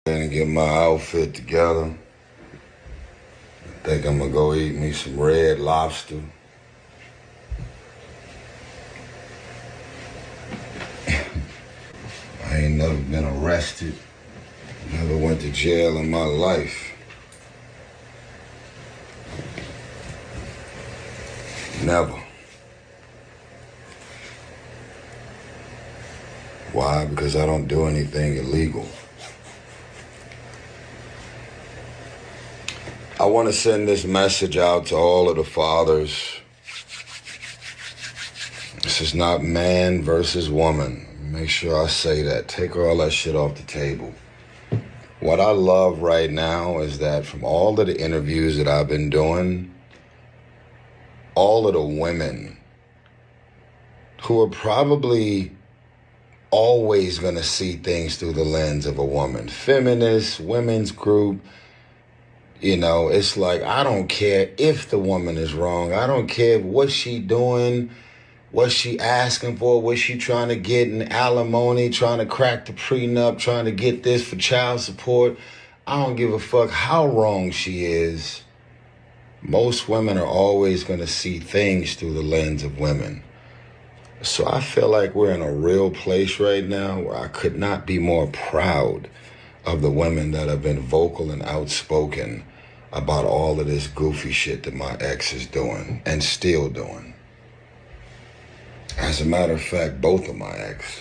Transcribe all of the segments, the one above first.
And get my outfit together. I think I'm gonna go eat me some red lobster. I ain't never been arrested, never went to jail in my life. Never. Why? Because I don't do anything illegal. I want to send this message out to all of the fathers. This is not man versus woman. Make sure I say that. Take all that shit off the table. What I love right now is that from all of the interviews that I've been doing, all of the women who are probably always going to see things through the lens of a woman, feminist, women's group, it's like, I don't care if the woman is wrong. I don't care what she doing, what she asking for, what she trying to get in alimony, trying to crack the prenup, trying to get this for child support. I don't give a fuck how wrong she is. Most women are always going to see things through the lens of women. So I feel like we're in a real place right now where I could not be more proud of the women that have been vocal and outspoken about all of this goofy shit that my ex is doing and still doing. As a matter of fact, both of my ex.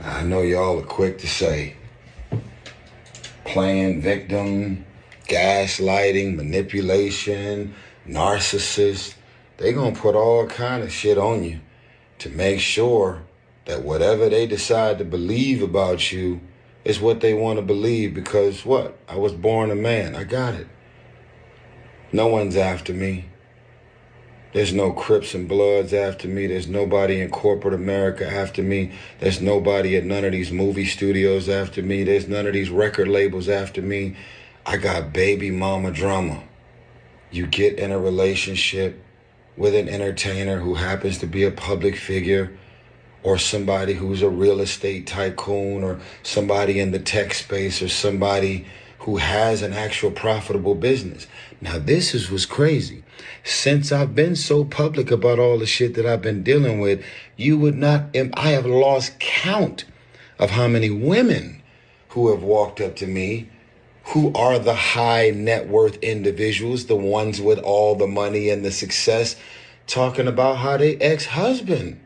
Now, I know y'all are quick to say playing victim, gaslighting, manipulation, narcissist. They gonna put all kind of shit on you to make sure that whatever they decide to believe about you is what they want to believe, because what? I was born a man. I got it. No one's after me. There's no Crips and Bloods after me. There's nobody in corporate America after me. There's nobody at none of these movie studios after me. There's none of these record labels after me. I got baby mama drama. You get in a relationship with an entertainer who happens to be a public figure, or somebody who's a real estate tycoon, or somebody in the tech space, or somebody who has an actual profitable business. Now, this is what's crazy. Since I've been so public about all the shit that I've been dealing with, you would not, I have lost count of how many women who have walked up to me who are the high net worth individuals, the ones with all the money and the success, talking about how their ex-husband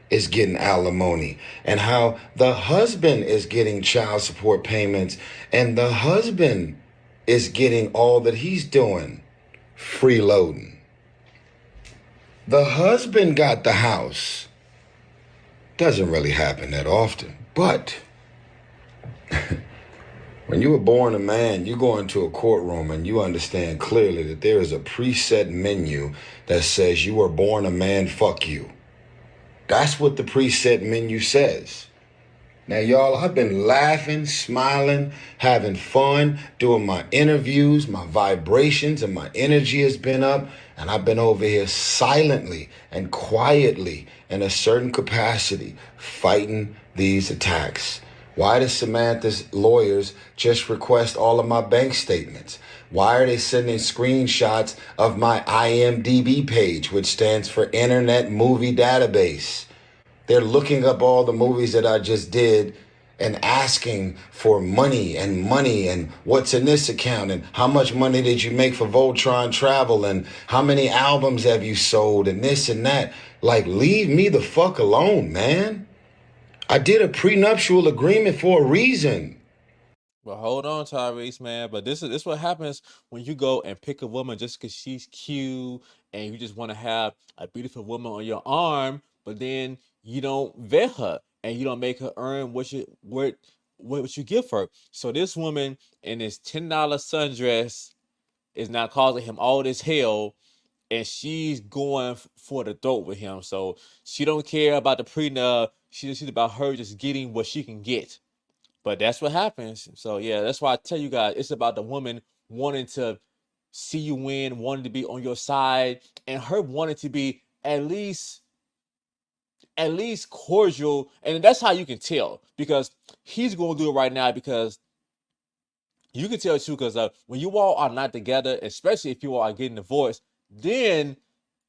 is getting alimony and how the husband is getting child support payments and the husband is getting all that he's doing freeloading. The husband got the house. Doesn't really happen that often, but when you were born a man, you go into a courtroom and you understand clearly that there is a preset menu that says you were born a man, fuck you. That's what the preset menu says. Now, y'all, I've been laughing, smiling, having fun, doing my interviews, my vibrations and my energy has been up, and I've been over here silently and quietly in a certain capacity fighting these attacks. Why does Samantha's lawyers just request all of my bank statements? Why are they sending screenshots of my IMDb page, which stands for Internet Movie Database? They're looking up all the movies that I just did and asking for money and what's in this account and how much money did you make for Voltron Travel and how many albums have you sold and this and that. Like, leave me the fuck alone, man. I did a prenuptial agreement for a reason. Well, hold on, Tyrese, man. But this what happens when you go and pick a woman just because she's cute and you just want to have a beautiful woman on your arm, but then you don't vet her and you don't make her earn what you give her. So this woman in this $10 sundress is now causing him all this hell, and she's going for the throat with him. So she don't care about the prenup. She's about her just getting what she can get. But that's what happens. So yeah, that's why I tell you guys, it's about the woman wanting to see you win, wanting to be on your side, and her wanting to be at least cordial. And that's how you can tell, because he's going to do it right now because You can tell too, because when you all are not together, especially if you all are getting divorced, then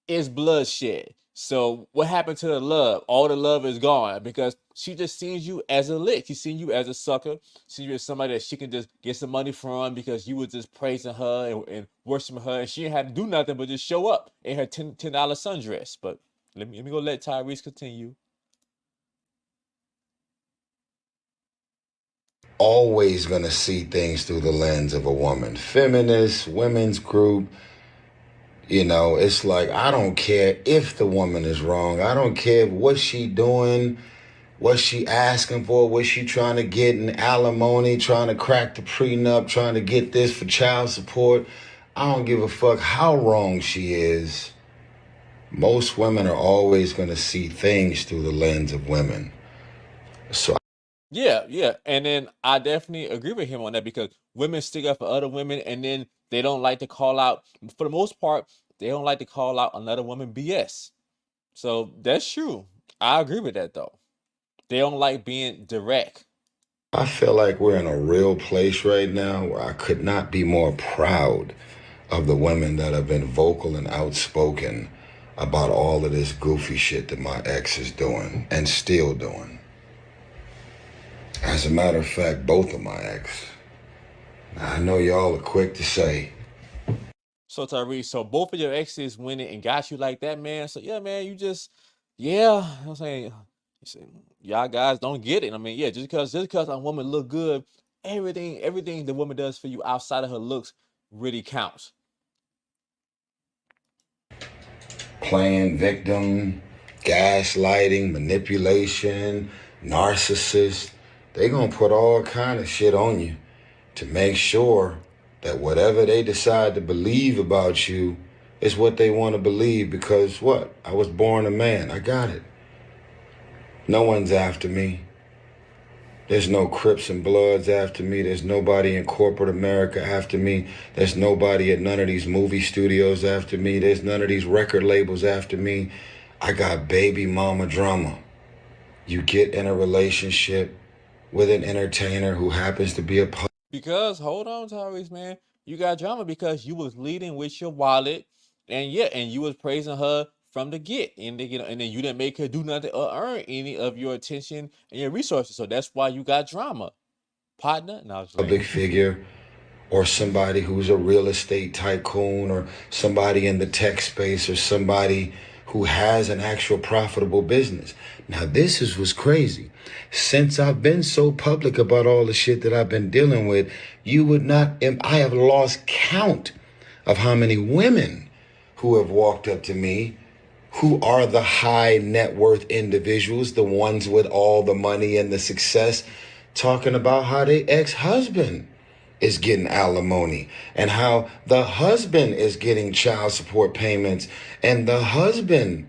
it's bloodshed. So what happened to the love? All the love is gone because she just sees you as a lick. She seen you as a sucker. She you as somebody that she can just get some money from because you were just praising her and worshiping her, and she didn't have to do nothing but just show up in her $10 sundress. But let me go let Tyrese continue. Always gonna see things through the lens of a woman. Feminist, women's group, it's like I don't care if the woman is wrong. I don't care what she doing, what she asking for, what she trying to get in alimony, trying to crack the prenup, trying to get this for child support. I don't give a fuck how wrong she is. Most women are always gonna see things through the lens of women. So Yeah, yeah. And then I definitely agree with him on that because women stick up for other women and then they don't like to call out, for the most part, they don't like to call out another woman BS. So that's true. I agree with that though. They don't like being direct. I feel like we're in a real place right now where I could not be more proud of the women that have been vocal and outspoken about all of this goofy shit that my ex is doing and still doing. As a matter of fact, both of my ex. Now, I know y'all are quick to say, So Tyrese, so both of your exes went in and got you like that, man. So yeah, man, yeah, I'm saying, y'all guys don't get it. I mean, yeah, just because a woman look good, everything the woman does for you outside of her looks really counts. playing victim, gaslighting, manipulation, narcissist. They gonna put all kind of shit on you to make sure that whatever they decide to believe about you is what they want to believe because what? I was born a man. I got it. No one's after me. There's no Crips and Bloods after me. There's nobody in corporate America after me. There's nobody at none of these movie studios after me. There's none of these record labels after me. I got baby mama drama. You get in a relationship with an entertainer who happens to be a Because hold on, Tyrese, man, you got drama because you was leading with your wallet, and yeah, and you was praising her from the get, and and then you didn't make her do nothing or earn any of your attention and your resources. So that's why you got drama, partner. No, I was public playing. figure or somebody who's a real estate tycoon or somebody in the tech space or somebody who has an actual profitable business. Now, this is what's crazy. Since I've been so public about all the shit that I've been dealing with, you would not, I have lost count of how many women who have walked up to me who are the high net worth individuals, the ones with all the money and the success, talking about how their ex husband is getting alimony and how the husband is getting child support payments and the husband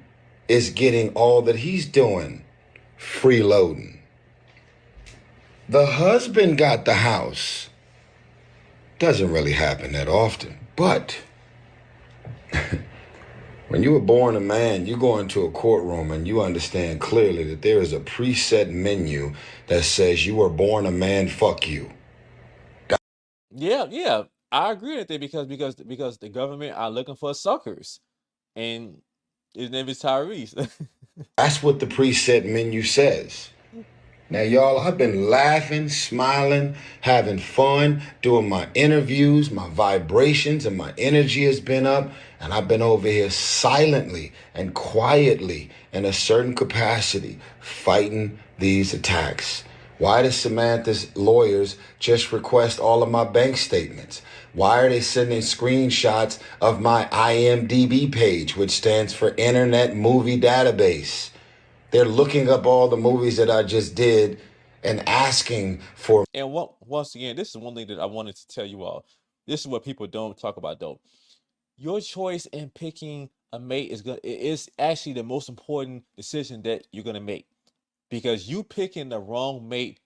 is getting all that he's doing freeloading. The husband got the house. Doesn't really happen that often, but when you were born a man, you go into a courtroom and you understand clearly that there is a preset menu that says you were born a man, fuck you. Yeah, yeah, I agree with that because the government are looking for suckers, and his name is Tyrese. That's what the preset menu says. Now, y'all, I've been laughing, smiling, having fun, doing my interviews, my vibrations and my energy has been up, and I've been over here silently and quietly in a certain capacity fighting these attacks. Why does Samantha's lawyers just request all of my bank statements? Why are they sending screenshots of my IMDb page, which stands for Internet Movie Database? They're looking up all the movies that I just did and asking for And once again, this is one thing that I wanted to tell you all. This is what people don't talk about though. Your choice in picking a mate is actually the most important decision that you're gonna make, because you picking the wrong mate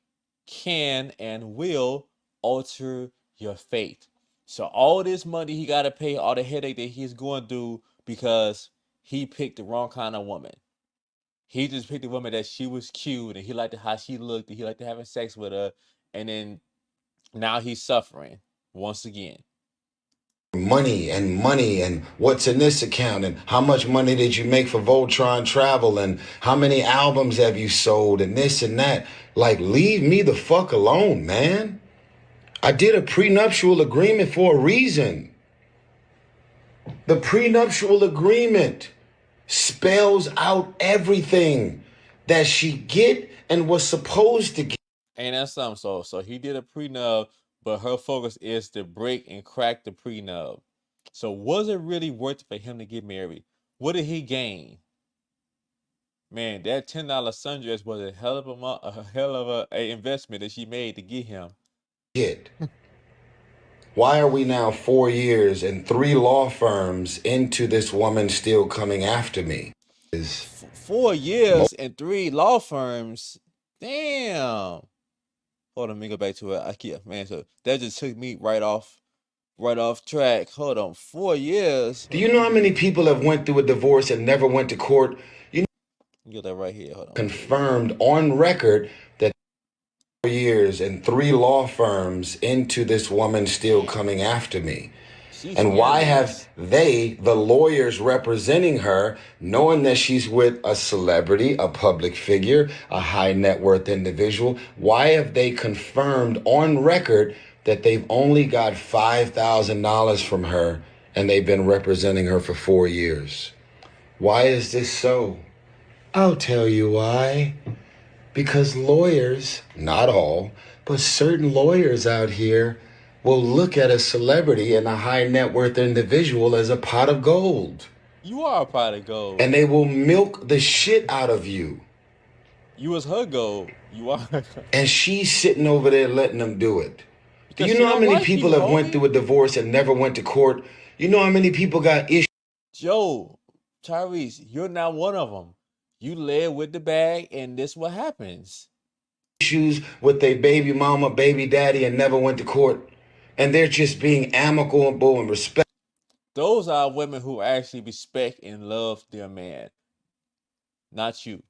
can and will alter your fate. So all this money he gotta pay, all the headache that he's going through because he picked the wrong kind of woman. He just picked a woman that she was cute and he liked how she looked and he liked having sex with her, and then Now he's suffering once again. Money and what's in this account and how much money did you make for Voltron Travel and how many albums have you sold and this and that. Like, leave me the fuck alone, man. I did a prenuptial agreement for a reason. The prenuptial agreement spells out everything that she get and was supposed to get. Ain't that something? So he did a prenup, but her focus is to break and crack the prenup. So was it really worth it for him to get married? What did he gain? Man, that $10 sundress was a hell of a investment that she made to get him. Why are we now 4 years and 3 law firms into this woman still coming after me? 4 years and 3 law firms. Damn. Hold on, let me go back to it. I keep man, so that just took me right off track. Hold on, 4 years. Do you know how many people have went through a divorce and never went to court? Get that right here. Hold on. Confirmed on record that 4 years and 3 law firms into this woman still coming after me. And why have they, the lawyers representing her, knowing that she's with a celebrity, a public figure, a high net worth individual, why have they confirmed on record that they've only got $5,000 from her and they've been representing her for 4 years? Why is this so? I'll tell you why. Because lawyers, not all, but certain lawyers out here will look at a celebrity and a high net worth individual as a pot of gold. You are a pot of gold. And they will milk the shit out of you. You was her gold. You are. And she's sitting over there letting them do it. Do you know how many people have went through a divorce and never went to court? You know how many people got issues? Joe, Tyrese, you're not one of them. You led with the bag, and this what happens. Issues with their baby mama, baby daddy, and never went to court. And they're just being amicable and respectful. Those are women who actually respect and love their man. Not you.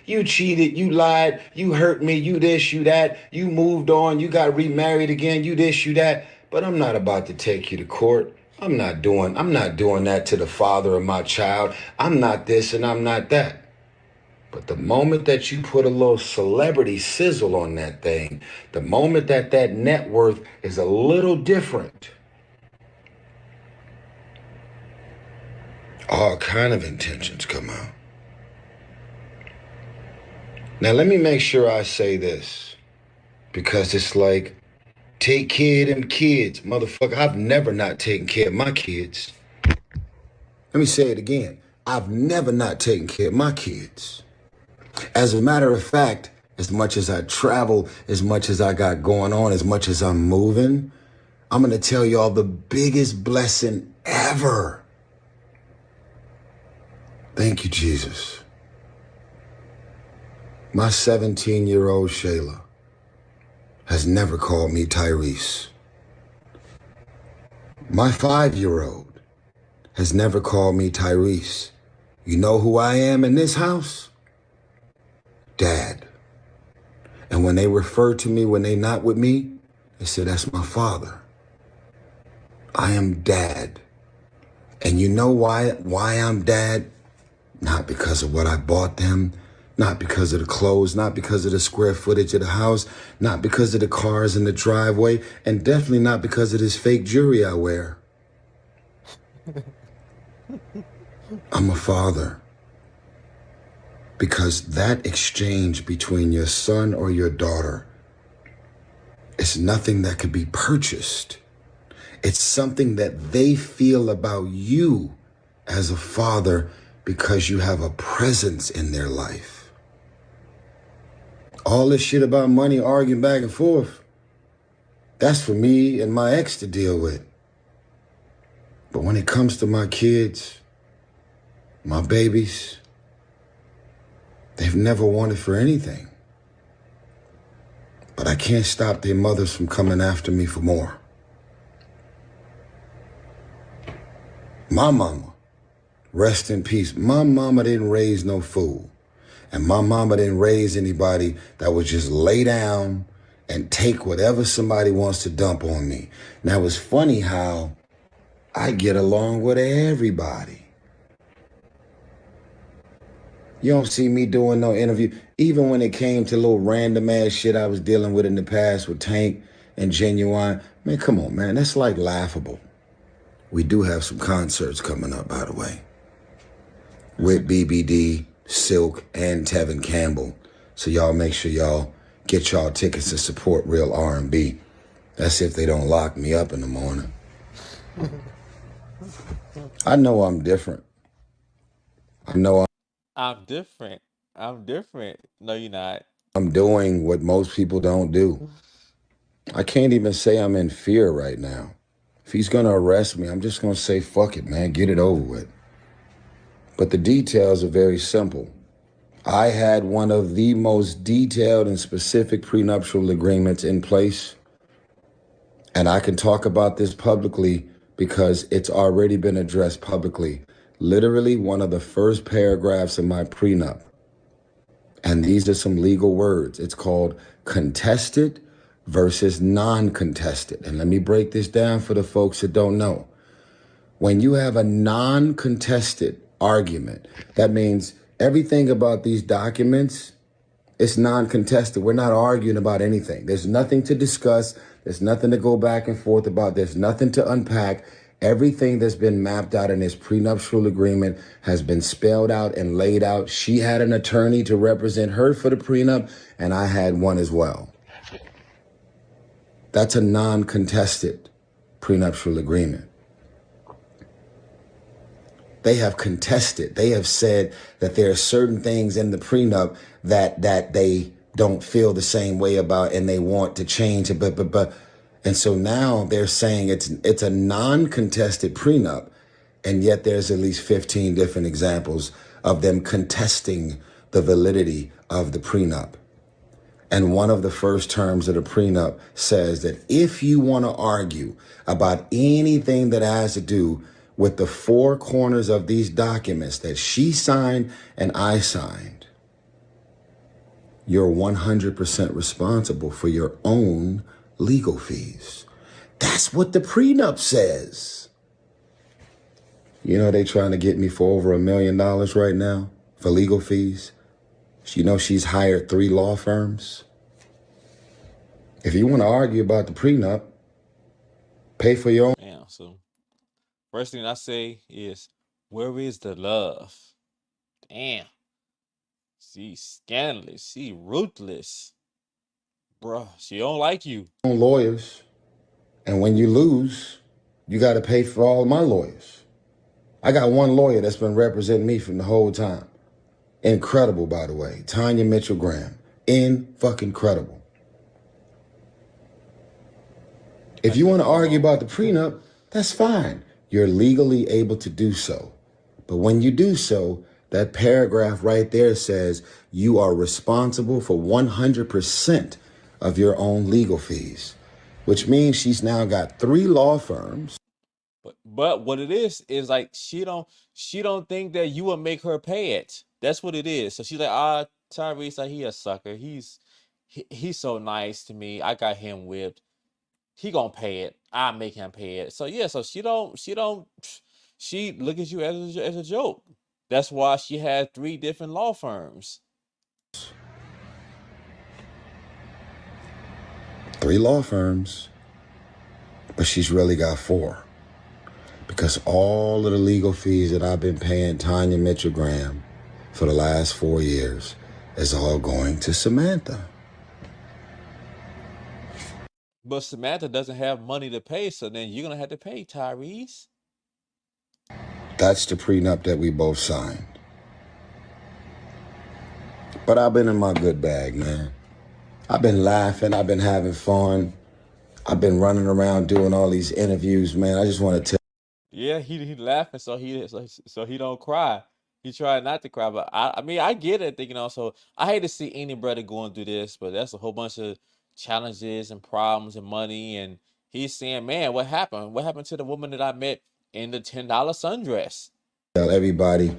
You cheated, you lied, you hurt me, you this, you that, you moved on, you got remarried again, you this, you that. But I'm not about to take you to court. I'm not doing that to the father of my child. I'm not this and I'm not that. But the moment that you put a little celebrity sizzle on that thing, the moment that that net worth is a little different, all kind of intentions come out. Now, let me make sure I say this, because it's like, take care of them kids. Motherfucker, I've never not taken care of my kids. Let me say it again. I've never not taken care of my kids. As a matter of fact, as much as I travel, as much as I got going on, as much as I'm moving, I'm going to tell y'all the biggest blessing ever. Thank you, Jesus. My 17-year-old Shayla has never called me Tyrese. My 5-year-old has never called me Tyrese. You know who I am in this house? Dad. And when they refer to me when they not with me, they say, that's my father. I am dad. And you know why I'm dad? Not because of what I bought them, not because of the clothes, not because of the square footage of the house, not because of the cars in the driveway, and definitely not because of this fake jewelry I wear. I'm a father. Because that exchange between your son or your daughter is nothing that could be purchased. It's something that they feel about you as a father because you have a presence in their life. All this shit about money, arguing back and forth, that's for me and my ex to deal with. But when it comes to my kids, my babies, they've never wanted for anything. But I can't stop their mothers from coming after me for more. My mama, rest in peace, my mama didn't raise no fool. And my mama didn't raise anybody that would just lay down and take whatever somebody wants to dump on me. Now, it's funny how I get along with everybody. You don't see me doing no interview. Even when it came to little random ass shit I was dealing with in the past with Tank and Genuine. Man, come on, man. That's like laughable. We do have some concerts coming up, by the way, with BBD, Silk, and Tevin Campbell. So y'all make sure y'all get y'all tickets to support real R&B. That's if they don't lock me up in the morning. I know I'm different. I know I'm different. I'm different. No, you're not. I'm doing what most people don't do. I can't even say I'm in fear right now. If he's going to arrest me, I'm just going to say, fuck it, man, get it over with. But the details are very simple. I had one of the most detailed and specific prenuptial agreements in place. And I can talk about this publicly because it's already been addressed publicly. Literally one of the first paragraphs of my prenup. And these are some legal words. It's called contested versus non-contested. And let me break this down for the folks that don't know. When you have a non-contested argument, that means everything about these documents is non-contested. We're not arguing about anything. There's nothing to discuss. There's nothing to go back and forth about. There's nothing to unpack. Everything that's been mapped out in this prenuptial agreement has been spelled out and laid out. She had an attorney to represent her for the prenup, and I had one as well. That's a non-contested prenuptial agreement. They have contested. They have said that there are certain things in the prenup that they don't feel the same way about and they want to change it. But and so now they're saying it's a non-contested prenup, and yet there's at least 15 different examples of them contesting the validity of the prenup. And one of the first terms of the prenup says that if you want to argue about anything that has to do with the four corners of these documents that she signed and I signed, you're 100% responsible for your own legal fees. That's what the prenup says. You know, they trying to get me for over $1 million right now for legal fees. You know, she's hired 3 law firms. If you want to argue about the prenup, pay for your own. Damn. So first thing I say is, where is the love? Damn. She's scandalous. She ruthless. Bruh, she don't like you. Lawyers. And when you lose, you got to pay for all my lawyers. I got one lawyer that's been representing me from the whole time. Incredible, by the way. Tanya Mitchell Graham. Fucking credible. If you want to argue about the prenup, that's fine. You're legally able to do so. But when you do so, that paragraph right there says you are responsible for 100% of your own legal fees, which means she's now got 3 law firms. But what it is like she don't think that you will make her pay it. That's what it is. So she's like, Tyrese, like, he a sucker. He's so nice to me. I got him whipped. He gonna pay it. I make him pay it. So yeah, so she look at you as a joke. That's why she had 3 different law firms. 3 law firms, but she's really got 4. Because all of the legal fees that I've been paying Tanya Mitchell Graham for the last 4 years is all going to Samatha. But Samantha doesn't have money to pay, so then you're gonna have to pay Tyrese. That's the prenup that we both signed. But I've been in my good bag, man. I've been laughing. I've been having fun. I've been running around doing all these interviews, man. I just want to tell. Yeah, he laughing so he don't cry. He tried not to cry, but I mean I get it, So I hate to see any brother going through this, but that's a whole bunch of challenges and problems and money. And he's saying, man, what happened? What happened to the woman that I met in the $10 sundress? Tell everybody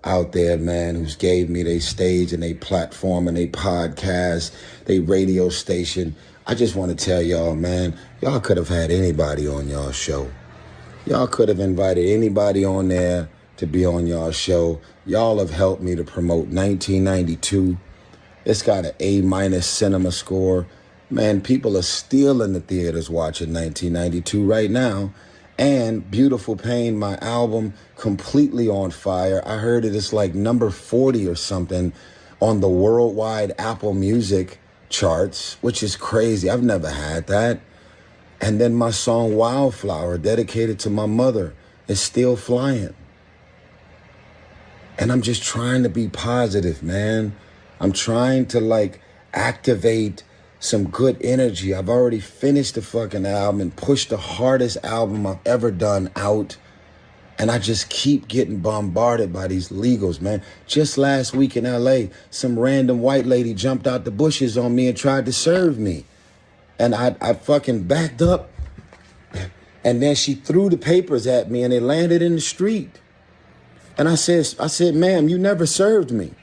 out there, man, who's gave me their stage and their platform and their podcast, their radio station. I just want to tell y'all, man, y'all could have had anybody on y'all show. Y'all could have invited anybody on there to be on y'all show. Y'all have helped me to promote 1992. It's got an A minus cinema score. Man, people are still in the theaters watching 1992 right now. And Beautiful Pain, my album, completely on fire. I heard it is like number 40 or something on the worldwide Apple Music charts, which is crazy. I've never had that. And then my song Wildflower, dedicated to my mother, is still flying. And I'm just trying to be positive, man. I'm trying to like activate some good energy. I've already finished the fucking album and pushed the hardest album I've ever done out. And I just keep getting bombarded by these legals, man. Just last week in LA, some random white lady jumped out the bushes on me and tried to serve me. And I fucking backed up. And then she threw the papers at me and they landed in the street. And I said, ma'am, you never served me.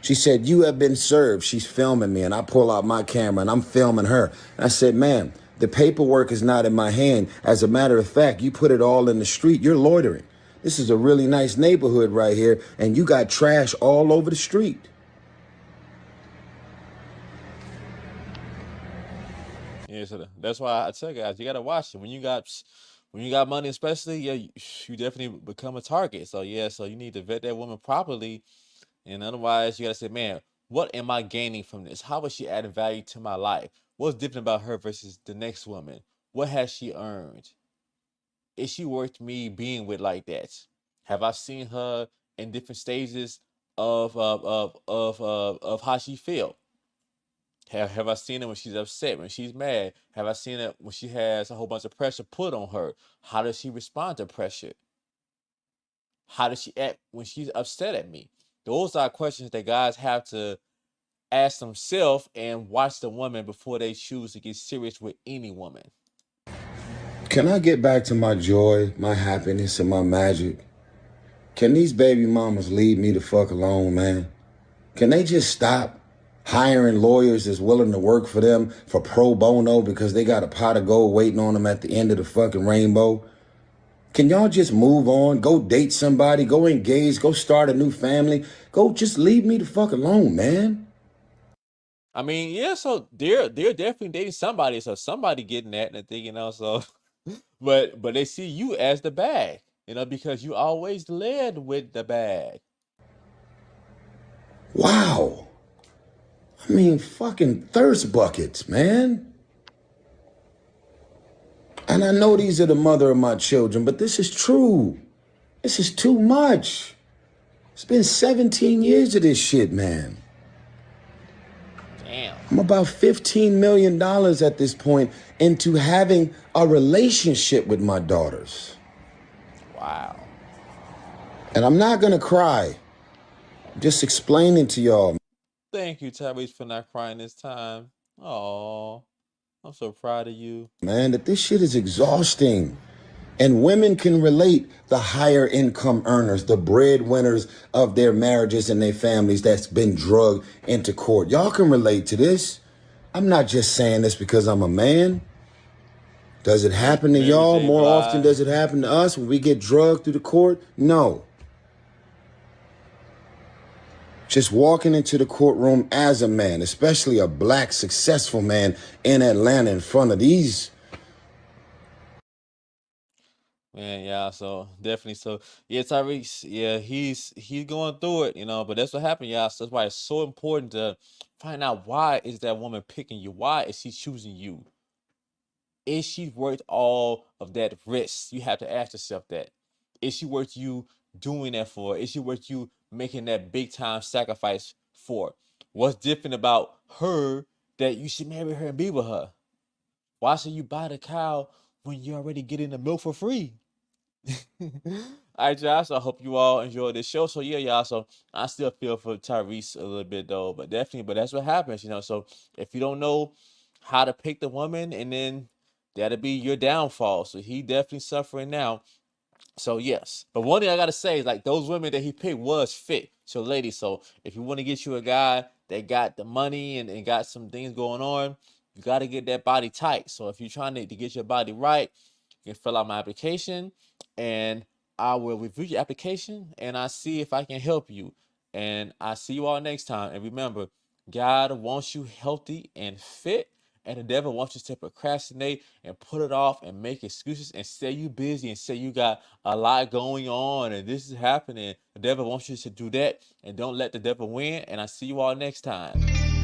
She said, you have been served. She's filming me. And I pull out my camera and I'm filming her. And I said, ma'am, the paperwork is not in my hand. As a matter of fact, you put it all in the street. You're loitering. This is a really nice neighborhood right here. And you got trash all over the street. Yeah, so that's why I tell guys, you gotta watch it when you got money, especially. Yeah, you definitely become a target. So yeah, so you need to vet that woman properly, and otherwise you gotta say, man, what am I gaining from this? How is she adding value to my life? What's different about her versus the next woman? What has she earned? Is she worth me being with like that? Have I seen her in different stages of how she feel? Have I seen her when she's upset, when she's mad? Have I seen her when she has a whole bunch of pressure put on her? How does she respond to pressure? How does she act when she's upset at me? Those are questions that guys have to ask themselves and watch the woman before they choose to get serious with any woman. Can I get back to my joy, my happiness, and my magic? Can these baby mamas leave me the fuck alone, man? Can they just stop hiring lawyers that's willing to work for them for pro bono because they got a pot of gold waiting on them at the end of the fucking rainbow? Can y'all just move on? Go date somebody, go engage, go start a new family. Go just leave me the fuck alone, man. I mean, yeah, so they're definitely dating somebody, so somebody getting that and thinking also, but they see you as the bag, because you always led with the bag. Wow. I mean, fucking thirst buckets, man. And I know these are the mother of my children, but this is true. This is too much. It's been 17 years of this shit, man. Damn. I'm about $15 million at this point into having a relationship with my daughters. Wow. And I'm not going to cry. I'm just explaining to y'all, Thank you, Tyrese, for not crying this time. Oh, I'm so proud of you. man, that this shit is exhausting. And women can relate, the higher income earners, the breadwinners of their marriages and their families that's been drugged into court. Y'all can relate to this. I'm not just saying this because I'm a man. Does it happen to Mary y'all J. more often? Blige. Does it happen to us when we get drugged through the court? No. Just walking into the courtroom as a man, especially a black successful man in Atlanta in front of these. Man, yeah, so definitely. So yeah, Tyrese, yeah, he's going through it, but that's what happened, y'all. So that's why it's so important to find out, why is that woman picking you? Why is she choosing you? Is she worth all of that risk? You have to ask yourself that. Is she worth you doing that for? Is she worth you making that big time sacrifice for? What's different about her that you should marry her and be with her? Why should you buy the cow when you're already getting the milk for free? All right, y'all. So I hope you all enjoyed this show. So yeah, y'all. So I still feel for Tyrese a little bit though, but definitely, but that's what happens. So if you don't know how to pick the woman, and then that'll be your downfall. So he definitely suffering now. So yes, but one thing I gotta say is like those women that he picked was fit. So ladies, so if you want to get you a guy that got the money and got some things going on, you gotta get that body tight. So if you're trying to get your body right, you can fill out my application, and I will review your application and I see if I can help you. And I see you all next time. And remember, God wants you healthy and fit, and the devil wants you to procrastinate and put it off and make excuses and say you busy and say you got a lot going on and this is happening. The devil wants you to do that, and don't let the devil win. And I see you all next time.